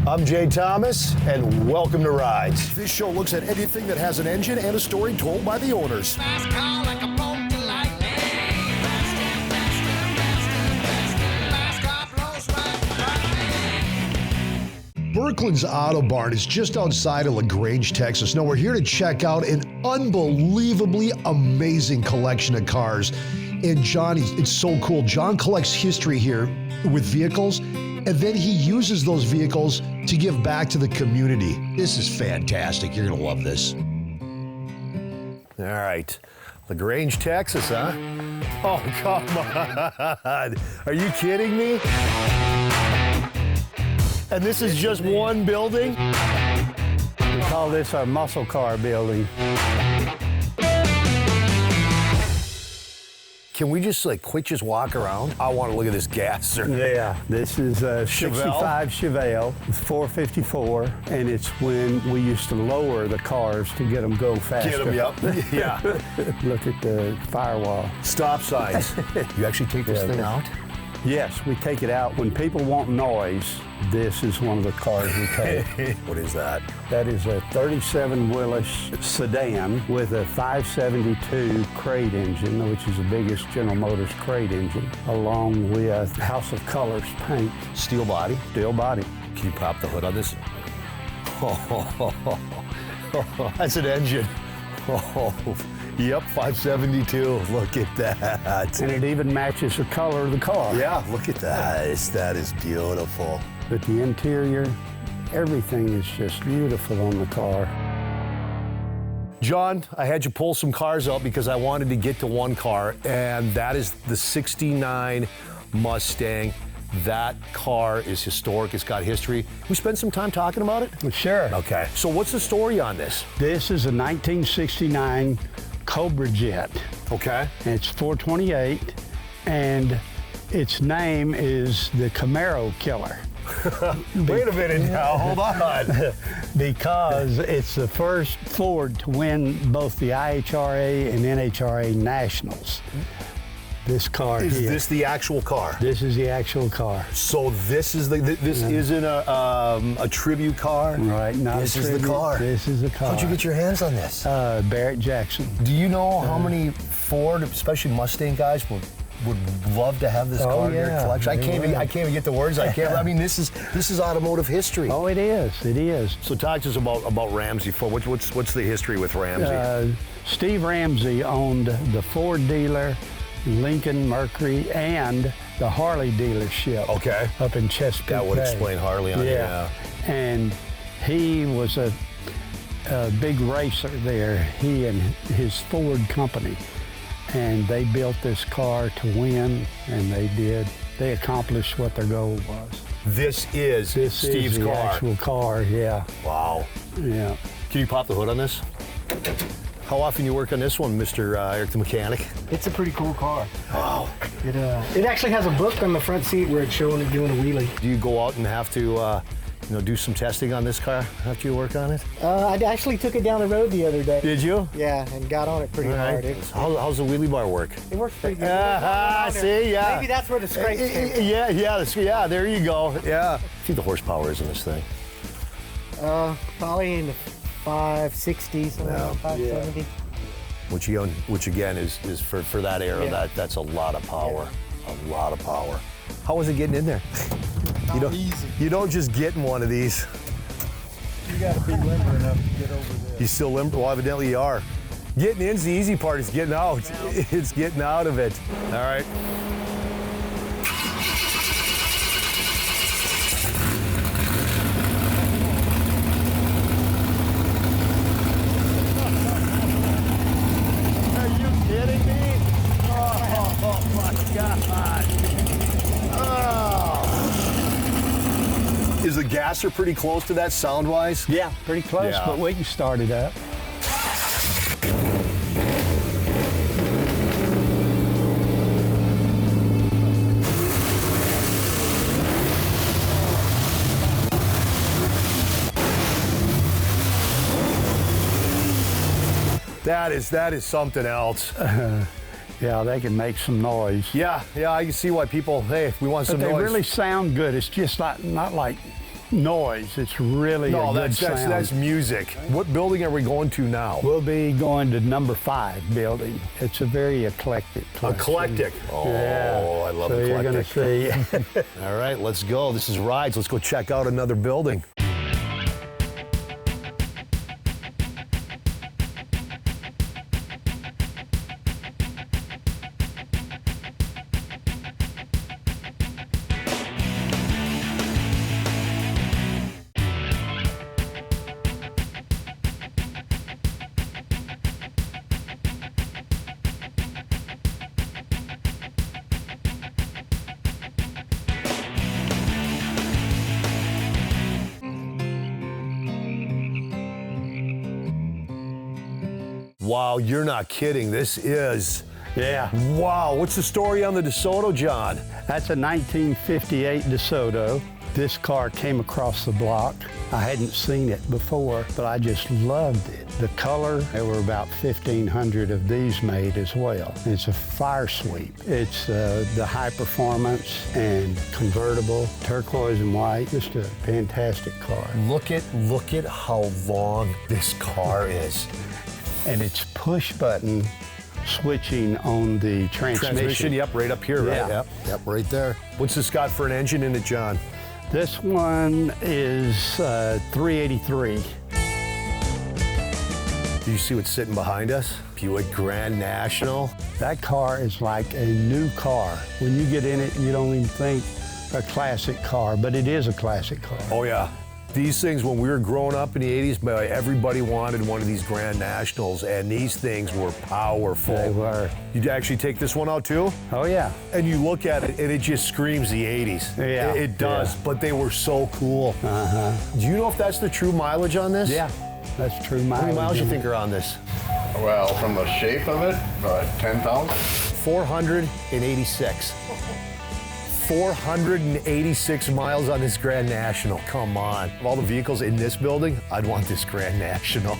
I'm Jay Thomas, and welcome to Rides. This show looks at anything that has an engine and a story told by the owners. Burklands Autobahrn is just outside of LaGrange, Texas. Now, we're here to check out an unbelievably amazing collection of cars. And John, it's so cool. John collects history here with vehicles, and then he uses those vehicles to give back to the community. This is fantastic. You're gonna love this. All right, LaGrange, Texas, huh? Oh, come on. Are you kidding me? And this is just one building? We call this our muscle car building. Can we just quit just walk around? I want to look at this gasser. Yeah, this is a Chevelle? 65 Chevelle with 454, and it's when we used to lower the cars to get them go faster. Get them, yep. Yeah. Look at the firewall. Stop signs. You actually take this thing out? Yes, we take it out. When people want noise, this is one of the cars we take. What is that? That is a 37 Willys sedan with a 572 crate engine, which is the biggest General Motors crate engine, along with House of Colors paint. Steel body? Steel body. Can you pop the hood on this? That's an engine. Yep, 572. Look at that. And it even matches the color of the car. Yeah, look at that. That is beautiful. But the interior, everything is just beautiful on the car. John, I had you pull some cars out because I wanted to get to one car, and that is the 69 Mustang. That car is historic. It's got history. We spend some time talking about it? Sure. Okay. So what's the story on this? This is a 1969 Cobra Jet. Okay. And it's 428, and its name is the Camaro Killer. Wait a minute now, hold on. Because it's the first Ford to win both the IHRA and NHRA Nationals. This car Is here. this the actual car? This is the actual car. So this is this isn't a tribute car? Right, not This a is the tribute. car. This is the car. How'd you get your hands on this? Barrett Jackson. Do you know how many Ford, especially Mustang guys, would love to have this car in their collection? I can't even get the words. I mean, this is automotive history. Oh, it is. It is. So talk to us about Ramsey. What's the history with Ramsey? Steve Ramsey owned the Ford dealer, Lincoln, Mercury, and the Harley dealership. Okay. Up in Chesapeake That would Bay. explain Harley on Yeah. And he was a big racer there, he and his Ford company. And they built this car to win, and they did. They accomplished what their goal was. This is Steve's the car. actual car, yeah. Wow. Yeah. Can you pop the hood on this? How often you work on this one, Mr. Eric the mechanic? It's a pretty cool car. Wow. It actually has a book on the front seat where it's showing it doing a wheelie. Do you go out and have to do some testing on this car after you work on it? I actually took it down the road the other day. Did you? Yeah, and got on it pretty hard. How's the wheelie bar work? It works pretty good. See, yeah. Maybe that's where the scrapes came from. Yeah, there you go. Yeah. See the horsepower is in this thing. Probably in the 560, something like 570. Which again is for that era, that's a lot of power. A lot of power. How was it getting in there? You don't just get in one of these. You got to be limber enough to get over there. You still limber? Well, evidently you are. Getting in's the easy part. It's getting out. It's getting out of it. All right. Are you kidding me? Oh my God. Oh. Is the gasser pretty close to that sound-wise? Yeah, pretty close, Yeah. but we can start it up. That is something else. Yeah, they can make some noise. Yeah, I can see why people, hey, we want But some they noise. really sound good. It's just not like noise. It's really a good sound. That's music. What building are we going to now? We'll be going to number 5 building. It's a very eclectic place. Eclectic. Oh, yeah. I love so Eclectic. You're going to see. All right, let's go. This is Rides. Let's go check out another building. Wow, you're not kidding. This is, Yeah. wow. What's the story on the DeSoto, John? That's a 1958 DeSoto. This car came across the block. I hadn't seen it before, but I just loved it. The color, there were about 1,500 of these made as well. It's a fire sweep. It's the high performance and convertible, turquoise and white, just a fantastic car. Look at how long this car is. And it's push button switching on the transmission. Yep, right up here, right? Yeah. Yep, right there. What's this got for an engine in it, John? This one is 383. Do you see what's sitting behind us? Buick Grand National. That car is like a new car. When you get in it, you don't even think a classic car, but it is a classic car. Oh yeah. These things, when we were growing up in the 80s, everybody wanted one of these Grand Nationals, and these things were powerful. They were. You'd actually take this one out too? Oh yeah. And you look at it, and it just screams the 80s. Yeah. It does, Yeah. but they were so cool. Uh-huh. Do you know if that's the true mileage on this? Yeah, that's true mileage. How many miles do you think are on this? Well, from the shape of it, 10,000. 486. 486 miles on this Grand National. Come on. Of all the vehicles in this building, I'd want this Grand National.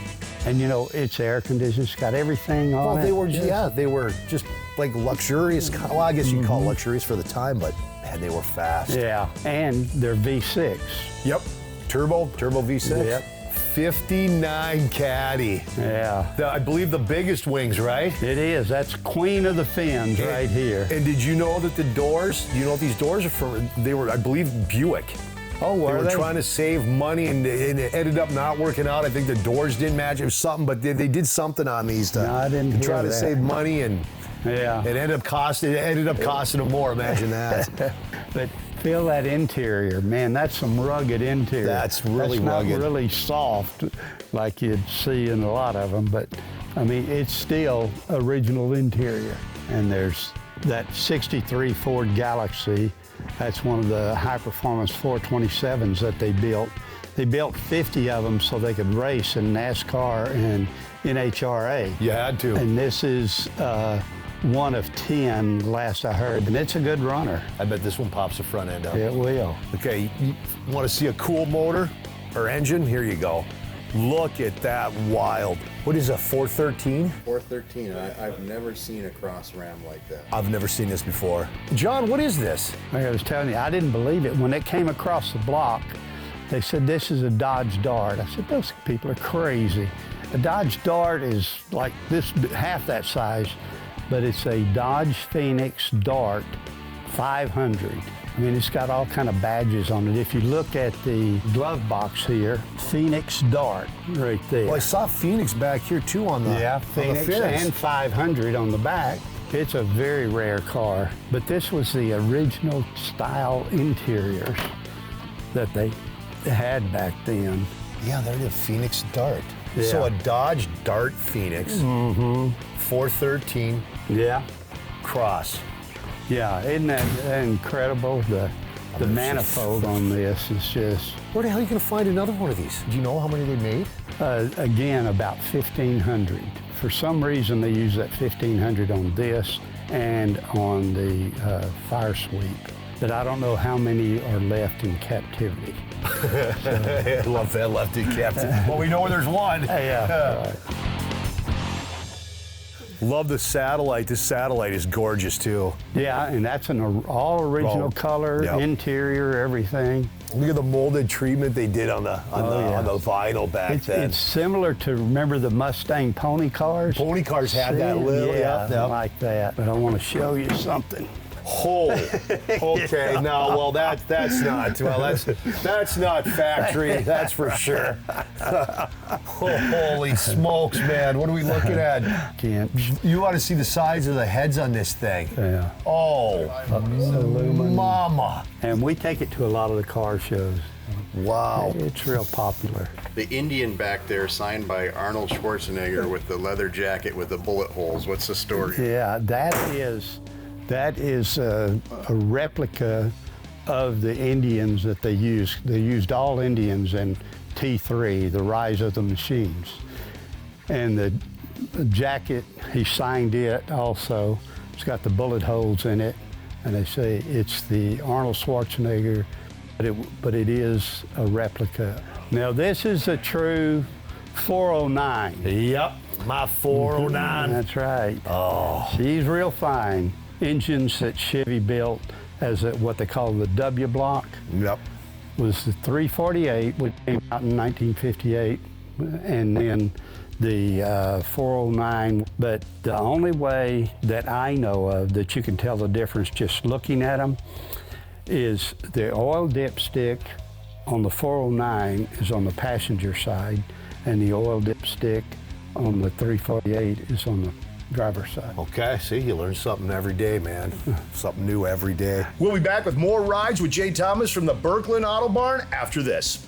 And you know, it's air conditioned, it's got everything on it. Well, they were just like luxurious. Well, I guess you'd call it luxurious for the time, but man, they were fast. Yeah, and they're V6. Yep. Turbo V6. Yep. 59 Caddy. Yeah. I believe the biggest wings, right? It is. That's queen of the fins right here. And did you know that the doors, you know what these doors are from? They were, I believe, Buick. Oh, They were trying to save money, and it ended up not working out. I think the doors didn't match. It was something, but they did something on these to, No, I didn't hear try to that. save money, and Yeah. it ended up costing them more. Imagine that. But feel that interior, man. That's some rugged interior. That's really not rugged. really soft like you'd see in a lot of them, but I mean, it's still original interior. And there's that 63 Ford Galaxy. That's one of the high-performance 427s that they built. They built 50 of them so they could race in NASCAR and NHRA. You had to. And this is one of 10, last I heard, and it's a good runner. I bet this one pops the front end up. It will. Okay, you want to see a cool motor or engine? Here you go. Look at that wild. What is a 413? 413. I've never seen a cross ram like that. I've never seen this before. John, what is this? Like I was telling you, I didn't believe it. When it came across the block, they said, this is a Dodge Dart. I said, those people are crazy. A Dodge Dart is like this, half that size, but it's a Dodge Phoenix Dart 500. I mean, it's got all kind of badges on it. If you look at the glove box here, Phoenix Dart right there. Well, I saw Phoenix back here too on the Yeah, on the Phoenix fence. and 500 on the back. It's a very rare car, but this was the original style interiors that they had back then. Yeah, they're the Phoenix Dart. Yeah. So a Dodge Dart Phoenix, 413 Yeah. Cross. Yeah, isn't that incredible? The manifold on this is just, Where the hell are you going to find another one of these? Do you know how many they made? again, about 1,500. For some reason, they use that 1,500 on this and on the fire sweep. But I don't know how many are left in captivity. I love that left in captain. Well, we know where there's one. Yeah. Right. Love the satellite. This satellite is gorgeous too. Yeah, and that's an all original Oh, color, yep. interior, everything. Look at the molded treatment they did on the vinyl back then. It's similar to, remember the Mustang pony cars? Pony cars had that little, like that. But I want to show you something. Oh, okay. No, well that's not factory. That's for sure. Holy smokes, man! What are we looking at? Can't. You ought to see the size of the heads on this thing. Yeah. Oh, Aluminum. mama! And we take it to a lot of the car shows. Wow. It's real popular. The Indian back there, signed by Arnold Schwarzenegger with the leather jacket with the bullet holes. What's the story? Yeah, that is a replica of the Indians that they used. They used all Indians in T3, the Rise of the Machines. And the jacket, he signed it also. It's got the bullet holes in it. And they say it's the Arnold Schwarzenegger, but it is a replica. Now this is a true 409. Yep, my 409. That's right. Oh, She's real fine. Engines that Chevy built as what they call the W block yep. was the 348, which came out in 1958, and then the 409. But the only way that I know of that you can tell the difference just looking at them is the oil dipstick on the 409 is on the passenger side, and the oil dipstick on the 348 is on the driver's side. Okay, see, you learn something every day, man. Something new every day. We'll be back with more rides with Jay Thomas from the Burkland Autobarn after this.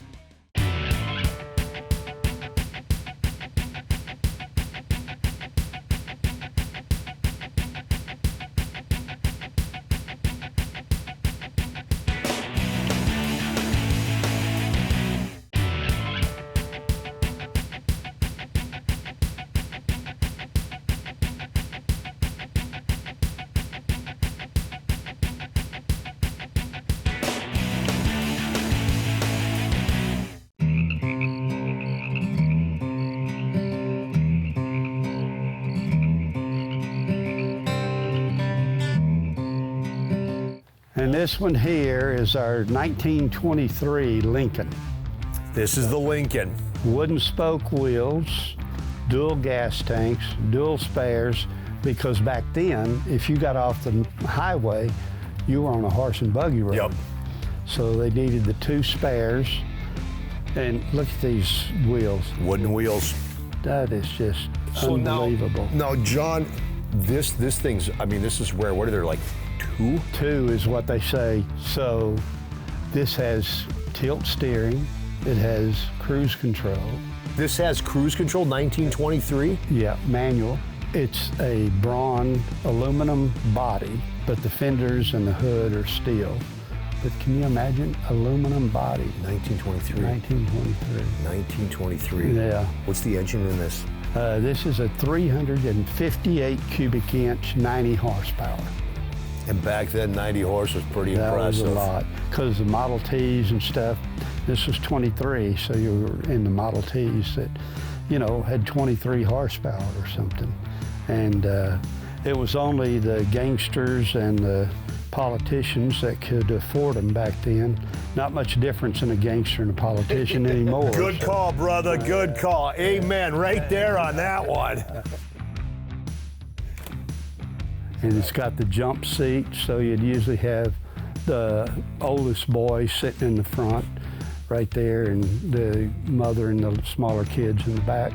And this one here is our 1923 Lincoln. This is the Lincoln. Wooden spoke wheels, dual gas tanks, dual spares, because back then, if you got off the highway, you were on a horse and buggy road. Yep. So they needed the two spares. And look at these wheels. Wooden wheels. That is just So unbelievable. Now, John, this thing's, I mean, this is rare. What are there, like two? Two is what they say. So this has tilt steering. It has cruise control. This has cruise control, 1923? Yeah, manual. It's a bronze aluminum body, but the fenders and the hood are steel. But can you imagine aluminum body? 1923. 1923. 1923. Yeah. What's the engine in this? This is a 358 cubic inch, 90 horsepower. And back then, 90 horse was pretty That impressive. was a lot. Because the Model Ts and stuff, this was 23, so you were in the Model Ts that, you know, had 23 horsepower or something. And it was only the gangsters and the politicians that could afford them back then. Not much difference in a gangster and a politician anymore. Good call, brother. Good call. Amen. Right there on that one. And it's got the jump seat, so you'd usually have the oldest boy sitting in the front right there and the mother and the smaller kids in the back.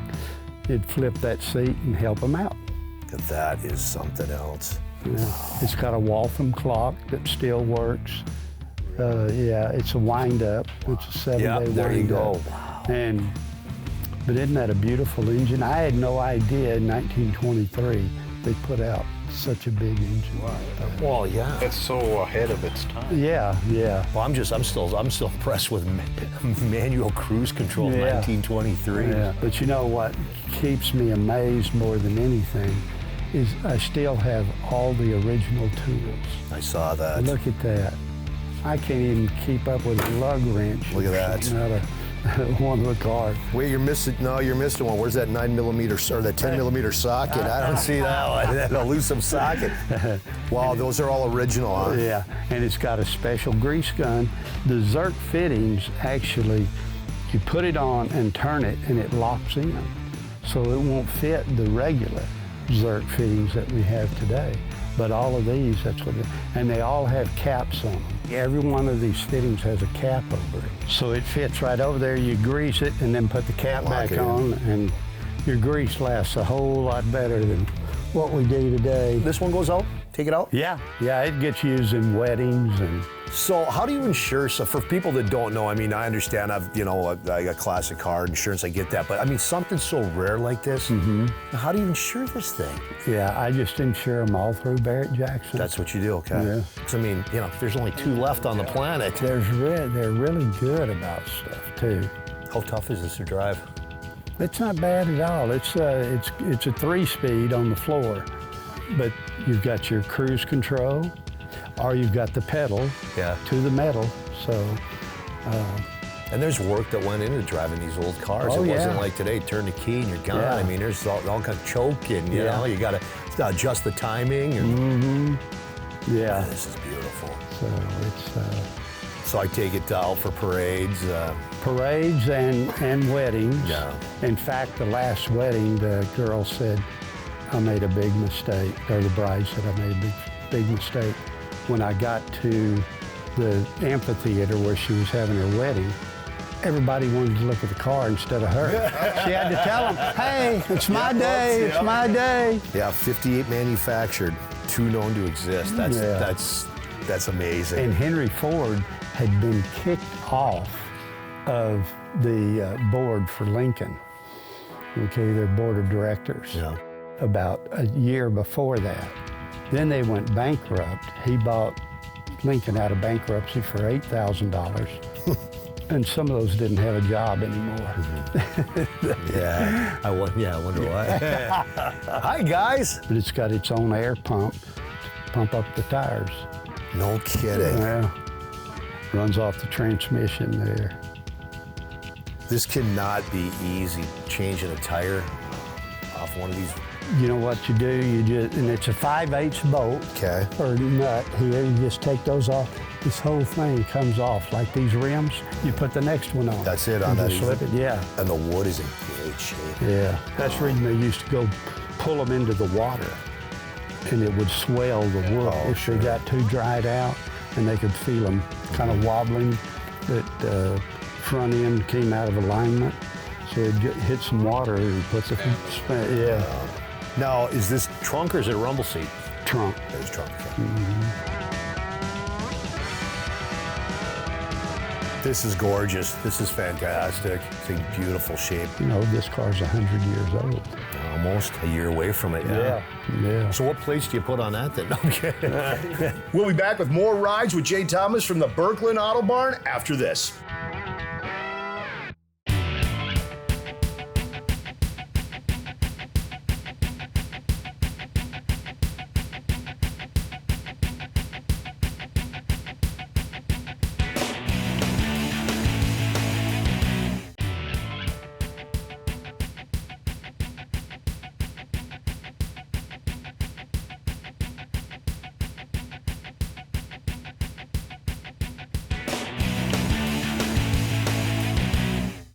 You'd flip that seat and help them out. That is something else. Yeah. It's got a Waltham clock that still works. Yeah, it's a wind-up. It's a 7-day Yeah, wind-up. there you go. But isn't that a beautiful engine? I had no idea in 1923 they put out such a big engine. Well, yeah. That's so ahead of its time. Yeah, yeah. Well, I'm still impressed with manual cruise control in Yeah. 1923. Yeah. But you know what keeps me amazed more than anything is I still have all the original tools. I saw that. Look at that. I can't even keep up with a lug wrench. Look at or that. something out of one of the cars. Wait, you're missing one. Where's that 9mm or that 10mm socket? I don't see that one. That elusive socket. Wow, those are all original, huh? Yeah, and it's got a special grease gun. The Zerk fittings, actually, you put it on and turn it and it locks in. So it won't fit the regular Zerk fittings that we have today. But all of these, that's what and they all have caps on them. Every one of these fittings has a cap over it. So it fits right over there. You grease it and then put the cap back on, and your grease lasts a whole lot better than what we do today. This one goes out? Take it out? Yeah, it gets used in weddings. And so how do you insure? So for people that don't know, I mean, I understand I got classic car insurance, I get that, but I mean, something so rare like this, how do you insure this thing? Yeah, I just insure them all through Barrett-Jackson. That's what you do, okay? Yeah. Because I mean, there's only 2 left on the planet. They're really good about stuff too. How tough is this to drive? It's not bad at all. It's a 3-speed on the floor, but you've got your cruise control, or you've got the pedal to the metal. So, and there's work that went into driving these old cars. Oh, it wasn't like today, turn the key and you're gone. Yeah. I mean, there's all kind of choking, you know, you got to adjust the timing. And, yeah. This is beautiful. So it's So I take it out for parades. parades and weddings. Yeah. In fact, the last wedding, the girl said, I made a big mistake, or the bride said, I made a big mistake. When I got to the amphitheater where she was having her wedding, everybody wanted to look at the car instead of her. She had to tell them, hey, it's my day, it's my day. Yeah, 58 manufactured, 2 known to exist. That's amazing. And Henry Ford had been kicked off of the board for Lincoln, okay, their board of directors, about a year before that. Then they went bankrupt. He bought Lincoln out of bankruptcy for $8,000. And some of those didn't have a job anymore. I wonder why. Hi, guys. But it's got its own air pump to pump up the tires. No kidding. Yeah. Runs off the transmission there. This cannot be easy, changing a tire off one of these. You know what you do? And it's a 5/8 bolt or nut here. You just take those off. This whole thing comes off like these rims. You put the next one on. That's it on that. Slip it, yeah. And the wood is in great shape. Yeah, that's the reason they used to go pull them into the water, and it would swell the wood if they got too dried out, and they could feel them kind of wobbling. That front end came out of alignment, so it hit some water and put the Now, is this trunk or is it a rumble seat? Trunk. It is trunk. This is gorgeous. This is fantastic. It's in beautiful shape. You know, this car's 100 years old. Almost a year away from it. Yeah. So what plates do you put on that then? No, I'm kidding. We'll be back with more rides with Jay Thomas from the Burkland Autobahrn after this.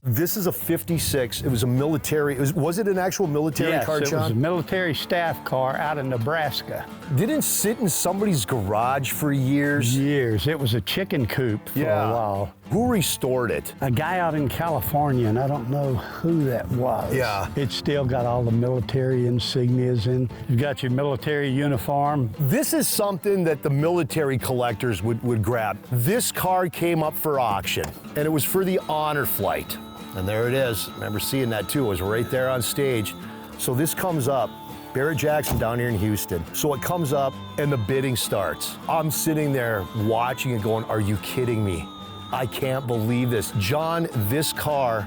This is a 56. It was a military. Was it an actual military car, Yes, it John? was a military staff car out of Nebraska. Didn't sit in somebody's garage for years. Years. It was a chicken coop for a while. Who restored it? A guy out in California, and I don't know who that was. Yeah. It's still got all the military insignias in. You've got your military uniform. This is something that the military collectors would grab. This car came up for auction, and it was for the honor flight. And there it is. I remember seeing that too. It was right there on stage. So this comes up, Barrett-Jackson down here in Houston. So it comes up and the bidding starts. I'm sitting there watching it going, are you kidding me? I can't believe this. John, this car,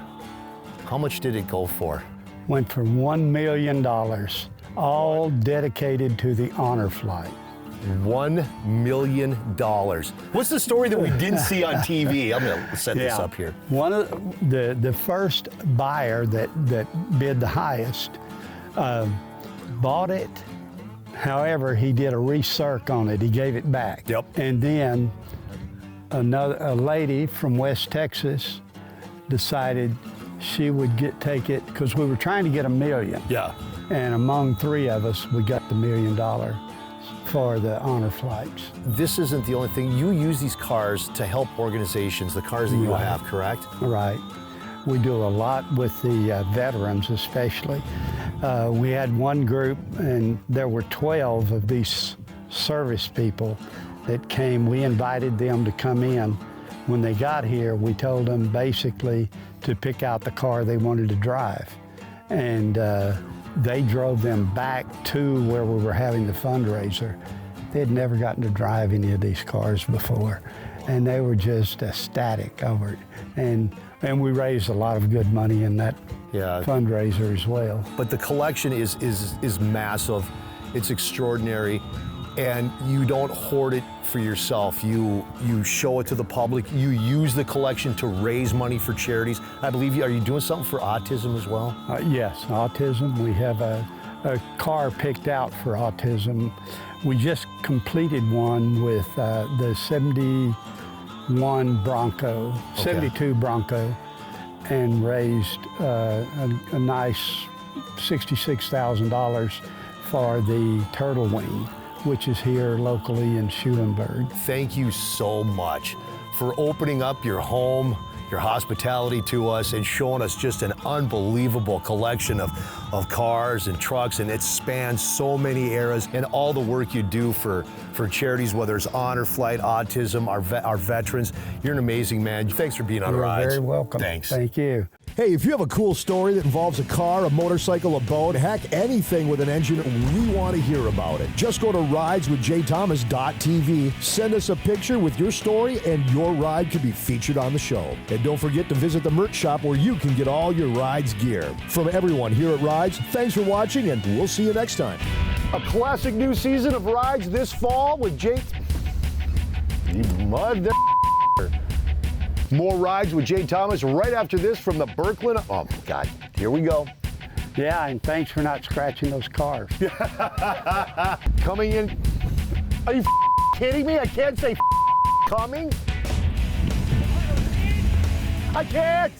how much did it go for? Went for $1 million, all dedicated to the honor flight. $1 million. What's the story that we didn't see on TV? I'm going to set this up here. One of the first buyer that bid the highest bought it. However, he did a recirc on it. He gave it back. Yep. And then a lady from West Texas decided she would take it, because we were trying to get $1 million. Yeah. And among 3 of us, we got the $1 million for the honor flights. This isn't the only thing. You use these cars to help organizations, the cars that you have, correct? Right. We do a lot with the veterans, especially. We had one group, and there were 12 of these service people that came. We invited them to come in. When they got here, we told them basically to pick out the car they wanted to drive. And they drove them back to where we were having the fundraiser. They had never gotten to drive any of these cars before, and they were just ecstatic over it. And we raised a lot of good money in that fundraiser as well. But the collection is massive. It's extraordinary. And you don't hoard it for yourself. You show it to the public. You use the collection to raise money for charities. I believe are you doing something for autism as well? Yes, autism. We have a car picked out for autism. We just completed one with the 71 Bronco, 72 Bronco, and raised a nice $66,000 for the Turtle Wing, which is here locally in Schulenburg. Thank you so much for opening up your home, your hospitality to us, and showing us just an unbelievable collection of cars and trucks, and it spans so many eras, and all the work you do for charities, whether it's Honor Flight, Autism, our veterans. You're an amazing man. Thanks for being on Rides. You're very welcome. Thanks. Thank you. Hey, if you have a cool story that involves a car, a motorcycle, a boat, heck, anything with an engine, we want to hear about it. Just go to rideswithjthomas.tv, send us a picture with your story, and your ride could be featured on the show. And don't forget to visit the merch shop where you can get all your Rides gear. From everyone here at Rides, thanks for watching, and we'll see you next time. A classic new season of Rides this fall with You mother. More Rides with Jay Thomas right after this from the Burkland. Oh, my God. Here we go. Yeah, and thanks for not scratching those cars. Coming in. Are you kidding me? I can't say coming. I can't.